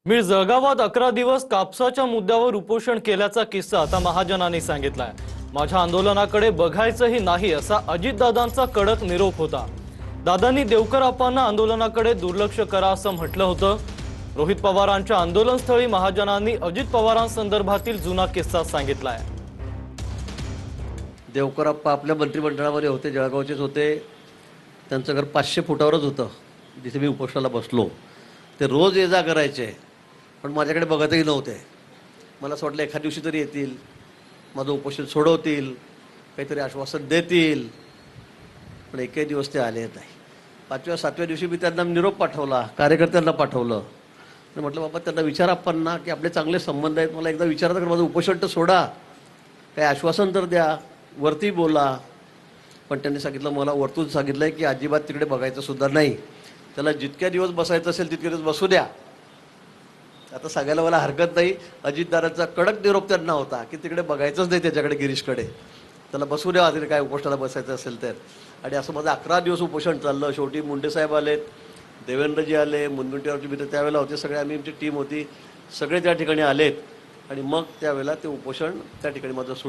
मी जळगावात 11 दिवस कापसाच्या मुद्द्यावर उपोषण केल्याचा किस्सा आता महाजनांनी सांगितलाय। माझ्या आंदोलनाकडे बघायचंही नाही असा अजितदादांचा कडक निरोप होता। दादांनी देवकर आप्पांना आंदोलनाकडे दुर्लक्ष करा असं म्हटलं होतं। रोहित पवारांच्या आंदोलनस्थळी महाजनांनी अजित पवारांसंदर्भातील जुना किस्सा सांगितलाय। देवकर आप्पा आपल्या मंत्रिमंडळामध्ये होते, जळगावचेच होते। त्यांचं घर 500 फुटावरच होतं जिथे मी उपोषणाला बसलो। ते रोज ये जा करायचे, पण माझ्याकडे बघतही नव्हते। मला असं वाटलं एखाद दिवशी तरी येतील, माझं उपोषण सोडवतील, काहीतरी आश्वासन देतील, पण एकही दिवस ते आले नाही। 5व्या 7व्या दिवशी मी त्यांना निरोप पाठवला, कार्यकर्त्यांना पाठवलं आणि म्हटलं बाबा त्यांना विचारा आप्पांना की आपले चांगले संबंध आहेत, मला एकदा विचारा तर माझं उपोषण तर सोडा, काही आश्वासन तर द्या, वरती बोला। पण त्यांनी सांगितलं, मला वरतून सांगितलं आहे की अजिबात तिकडे बघायचं सुद्धा नाही, त्याला जितक्या दिवस बसायचं असेल तितके दिवस बसू द्या। आता सांगायला मला हरकत नाही, अजितदादांचा कडक निरोप त्यांना होता की तिकडे बघायचंच नाही त्याच्याकडे, गिरीशकडे, त्याला बसू द्या तिकडे काय उपोषणाला बसायचं असेल तर। आणि असं माझं 11 दिवस उपोषण चाललं। शेवटी मुंडे साहेब आलेत, देवेंद्रजी आले, मुनगंटीवारची मित्र त्यावेळेला होते, सगळे आम्ही आमची टीम होती, सगळे त्या ठिकाणी आलेत आणि मग त्यावेळेला ते उपोषण त्या ठिकाणी माझं सुटलं।